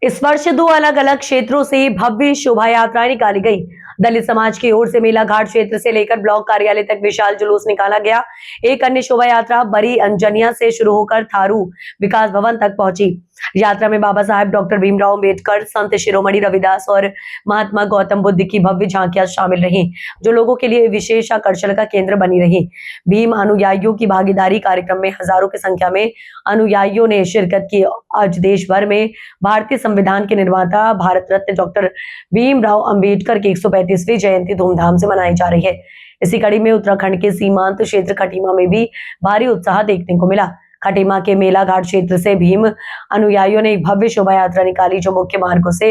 इस वर्ष दो अलग अलग क्षेत्रों से भव्य शोभा यात्रा निकाली गई। दलित समाज की ओर से मेला घाट क्षेत्र से लेकर ब्लॉक कार्यालय तक विशाल जुलूस निकाला गया। एक अन्य शोभा यात्रा बड़ी अंजनिया से शुरू होकर थारू विकास भवन तक पहुंची। यात्रा में बाबा साहेब डॉक्टर भीमराव अंबेडकर, संत शिरोमणि रविदास और महात्मा गौतम बुद्ध की भव्य झांकियां शामिल रही, जो लोगों के लिए विशेष आकर्षण का केंद्र बनी रही। भीम अनुयायियों की भागीदारी कार्यक्रम में हजारों की संख्या में अनुयायियों ने शिरकत की। आज देश भर में भारतीय संविधान के निर्माता भारत रत्न डॉक्टर भीमराव अंबेडकर की 135वीं जयंती धूमधाम से मनाई जा रही है। इसी कड़ी में उत्तराखंड के सीमांत क्षेत्र खटीमा में भी भारी उत्साह देखने को मिला। खटीमा के मेला घाट क्षेत्र से भीम अनुयायियों ने एक भव्य शोभा यात्रा निकाली, जो मुख्य मार्गों से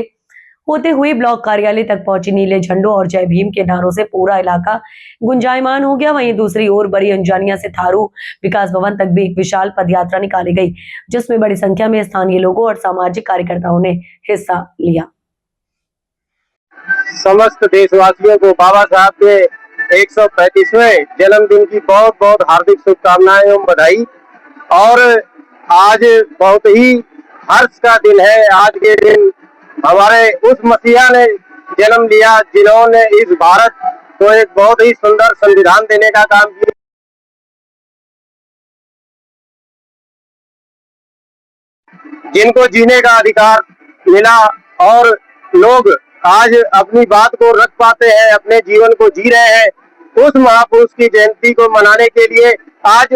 होते हुए ब्लॉक कार्यालय तक पहुंची। नीले झंडों और जय भीम के नारों से पूरा इलाका गुंजायमान हो गया। वहीं दूसरी ओर बड़ी अंजानिया से थारू विकास भवन तक भी एक विशाल पदयात्रा निकाली गई, जिसमें बड़ी संख्या में स्थानीय लोगों और सामाजिक कार्यकर्ताओं ने हिस्सा लिया। समस्त देशवासियों को बाबा साहब के 135वें जन्मदिन की बहुत बहुत हार्दिक शुभकामनाएं एवं बधाई। और आज बहुत ही हर्ष का दिन है। आज के दिन हमारे उस मसीहा ने जन्म लिया जिन्होंने इस भारत को एक बहुत ही सुंदर संविधान देने का काम किया, जिनको जीने का अधिकार मिला और लोग आज अपनी बात को रख पाते हैं, अपने जीवन को जी रहे हैं। उस महापुरुष की जयंती को मनाने के लिए आज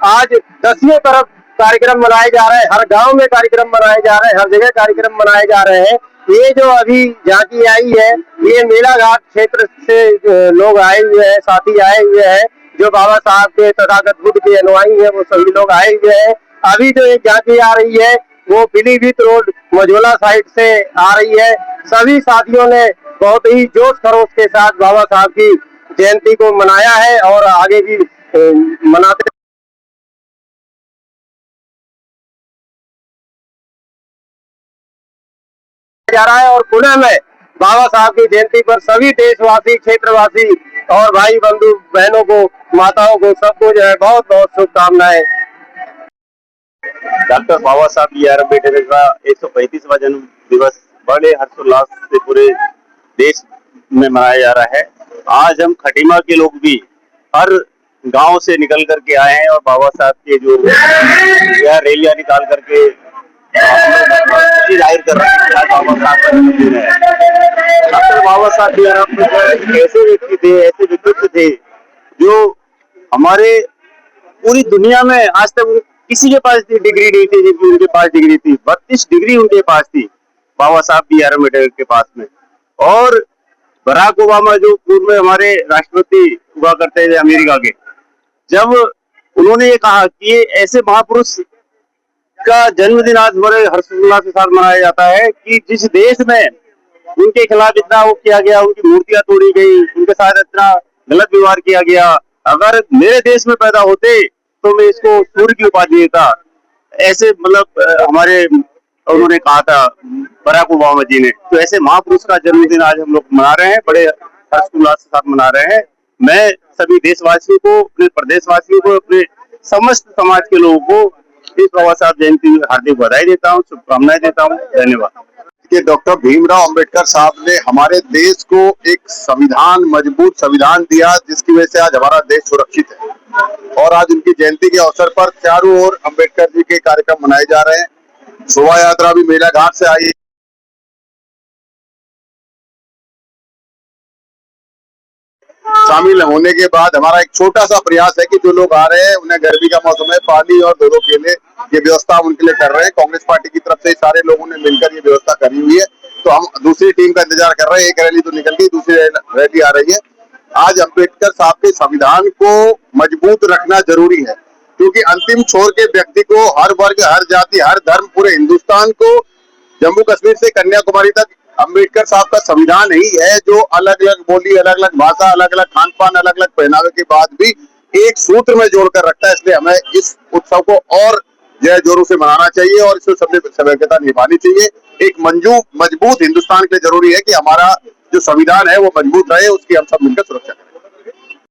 आज दसियों तरफ कार्यक्रम मनाए जा रहे हैं। हर गांव में कार्यक्रम मनाए जा रहे हैं, हर जगह कार्यक्रम मनाए जा रहे हैं। ये जो अभी झांकी आई है, ये मेला घाट क्षेत्र से लोग आए हुए हैं, साथी आए हुए हैं, जो बाबा साहब के तथागत बुद्ध के अनुयायी है, वो सभी लोग आए हुए हैं। अभी जो एक झांकी आ रही है वो पीलीभीत रोड मझोला साइड से आ रही है। सभी साथियों ने बहुत ही जोश खरोश के साथ बाबा साहब की जयंती को मनाया है और आगे भी मनाते जा रहा है। और पुणे में बाबा साहब की जयंती पर सभी देशवासी, क्षेत्रवासी और भाई बंधु बहनों को, माताओं को, सबको जो है बहुत बहुत शुभकामनाएं। डॉक्टर बाबा साहब बी.आर. अम्बेडकर का 135वां जन्म दिवस बड़े हर्षोल्लास से पूरे देश में मनाया जा रहा है। आज हम खटीमा के लोग भी हर गांव से निकल करके आए हैं और बाबा साहब के जो रैलियां निकाल करके खुशी जाहिर कर रहे हैं। बाबा साहब का जन्मदिन है। डॉक्टर बाबा साहब बी.आर. अम्बेडकर ऐसे व्यक्ति थे, ऐसे व्यक्तित्व थे जो हमारे पूरी दुनिया में आज तक किसी के पास डिग्री नहीं थी जिनकी उनके पास डिग्री थी। 32 डिग्री उनके पास थी बाबा साहब बी.आर. अम्बेडकर के पास में। और बराक ओबामा जो पूर्व में हमारे राष्ट्रपति हुआ करते थे अमेरिका के, जब उन्होंने ये कहा कि ये ऐसे महापुरुष का जन्मदिन आज बड़े हर्षोल्लास के साथ मनाया जाता है कि जिस देश में उनके खिलाफ इतना वो किया गया, उनकी मूर्तियां तोड़ी गई, उनके साथ इतना गलत व्यवहार किया गया, अगर मेरे देश में पैदा होते तो मैं इसको सूर्य की उपाधि देता। ऐसे मतलब हमारे उन्होंने कहा था बराक ओबामा जी ने। तो ऐसे महापुरुष का जन्मदिन आज हम लोग मना रहे हैं, बड़े हर्षोल्लास के साथ मना रहे हैं। मैं सभी देशवासियों को, अपने प्रदेशवासियों को, अपने समस्त समाज के लोगों को इस बाबा साहब जयंती में हार्दिक बधाई देता हूँ, शुभकामनाएं देता हूँ। धन्यवाद। डॉक्टर भीमराव अंबेडकर साहब ने हमारे देश को एक संविधान, मजबूत संविधान दिया, जिसकी वजह से आज हमारा देश सुरक्षित है। और आज उनकी जयंती के अवसर पर चारों ओर अंबेडकर जी के कार्यक्रम मनाए जा रहे हैं। शोभा यात्रा भी मेला घाट से आई। शामिल होने के बाद हमारा एक छोटा सा प्रयास है कि जो लोग आ रहे हैं उन्हें गर्मी का मौसम है, पानी और दो केले ये व्यवस्था हम उनके लिए कर रहे हैं। कांग्रेस पार्टी की तरफ से सारे लोगों ने मिलकर ये व्यवस्था करी हुई है। तो हम दूसरी टीम का इंतजार कर रहे हैं। एक रैली तो निकल गई, दूसरी रैली आ रही है। आज अम्बेडकर साहब के संविधान को मजबूत रखना जरूरी है, क्योंकि अंतिम छोर के व्यक्ति को हर वर्ग, हर जाति, हर धर्म, पूरे हिंदुस्तान को जम्मू कश्मीर से कन्याकुमारी तक अम्बेडकर साहब का संविधान ही है, जो अलग अलग बोली, अलग अलग भाषा, अलग अलग खान पान, अलग अलग पहनावे के बाद भी एक सूत्र में जोड़कर रखता है। इसलिए हमें इस उत्सव को और जय जोरों से मनाना चाहिए और इसमें सबने सभ्यता निभानी चाहिए। एक मजबूत हिंदुस्तान के लिए जरूरी है कि हमारा जो संविधान है वो मजबूत रहे, उसकी हम सब मिलकर सुरक्षा करें।